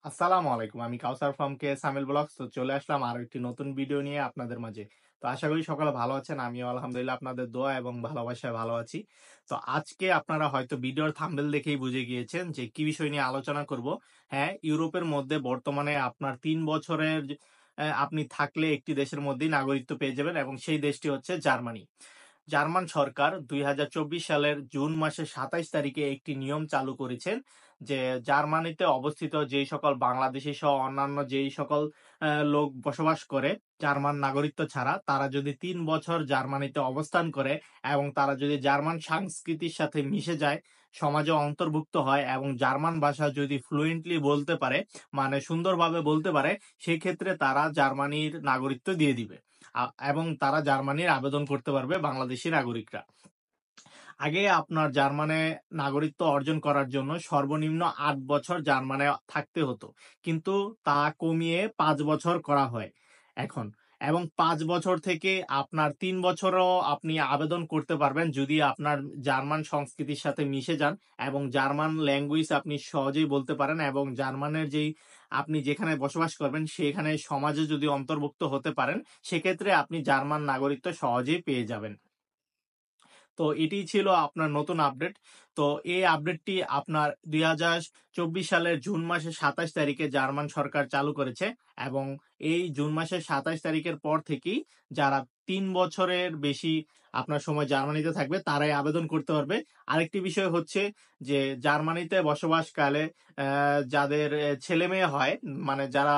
আসসালামু আলাইকুম। আমি কাউসার ফ্রম সামিল ব্লগস। তো চলে আসলাম আরো একটি নতুন ভিডিও নিয়ে আপনাদের মাঝে। তো আশা করি সকলে ভালো আছেন। আমিও আলহামদুলিল্লাহ আপনাদের দোয়া এবং ভালোবাসায় ভালো আছি। তো আজকে আপনারা হয়তো ভিডিওর থাম্বনেল দেখেই বুঝে গিয়েছেন যে কি বিষয় নিয়ে আলোচনা করব। হ্যাঁ, ইউরোপের মধ্যে বর্তমানে আপনার ৩ বছরের আপনি থাকলে একটি দেশের মধ্যেই নাগরিকত্ব পেয়ে যাবেন এবং সেই দেশটি হচ্ছে জার্মানি। জার্মান সরকার ২০২৪ সালের জুন মাসের ২৭ তারিখে একটি নিয়ম চালু করেছেন যে জার্মানিতে অবস্থিত যেই সকল বাংলাদেশী সহ অন্যান্য যেই সকল লোক বসবাস করে জার্মান নাগরিকত্ব ছাড়া, তারা যদি ৩ বছর জার্মানিতে অবস্থান করে এবং তারা যদি জার্মান সংস্কৃতির সাথে মিশে যায়, সমাজে অন্তর্ভুক্ত হয় এবং জার্মান ভাষা যদি ফ্লুয়েন্টলি বলতে পারে, মানে সুন্দরভাবে বলতে পারে, সেক্ষেত্রে তারা জার্মানির নাগরিকত্ব দিয়ে দিবে। এবং তারা জার্মানির আবেদন করতে পারবে বাংলাদেশী নাগরিকরা। আগে আপনার জার্মানে নাগরিকত্ব অর্জন করার জন্য সর্বনিম্ন ৮ বছর জার্মানে থাকতে হতো, কিন্তু তা কমিয়ে ৫ বছর করা হয় এখন। এবং ৫ বছর থেকে আপনার ৩ বছরও আপনি আবেদন করতে পারবেন যদি আপনার জার্মান সংস্কৃতির সাথে মিশে যান এবং জার্মান ল্যাঙ্গুয়েজ আপনি সহজেই বলতে পারেন এবং জার্মানের যেই আপনি যেখানে বসবাস করবেন সেখানে সমাজে যদি অন্তর্ভুক্ত হতে পারেন, সেক্ষেত্রে আপনি জার্মান নাগরিকত্ব সহজেই পেয়ে যাবেন। তো এটি ছিল আপনার নতুন আপডেট। তো এই আপডেটটি আপনার ২০২৪ সালের জুন মাসের ২৭ তারিখে জার্মান সরকার চালু করেছে এবং এই জুন মাসের ২৭ তারিখের পর থেকেই যারা ৩ বছরের বেশি আপনার সময় জার্মানিতে থাকবে তারাই আবেদন করতে পারবে। আরেকটি বিষয় হচ্ছে যে জার্মানিতে বসবাসকালে যাদের ছেলেমেয়ে হয়, মানে যারা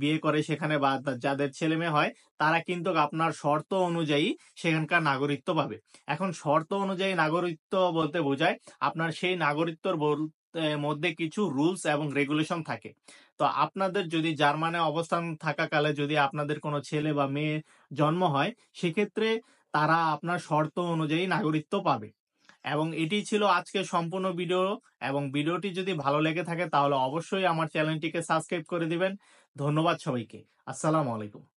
বিয়ে করে সেখানে বা যাদের ছেলেমেয়ে হয়, তারা কিন্তু আপনার শর্ত অনুযায়ী সেখানকার নাগরিকত্ব পাবে। এখন শর্ত অনুযায়ী নাগরিকত্ব বলতে বোঝায় আপনার সেই নাগরিকত্বর মধ্যে কিছু রুলস এবং রেগুলেশন থাকে। তো আপনাদের যদি জার্মানে অবস্থান থাকাকালে যদি আপনাদের কোনো ছেলে বা মেয়ে জন্ম হয়, সেক্ষেত্রে তারা আপনার শর্ত অনুযায়ী নাগরিকত্ব পাবে। এবং এটি ছিল আজকের সম্পূর্ণ ভিডিও। এবং ভিডিওটি যদি ভালো লেগে থাকে তাহলে অবশ্যই আমার চ্যানেলটিকে সাবস্ক্রাইব করে দিবেন। ধন্যবাদ সবাইকে। আসসালামু আলাইকুম।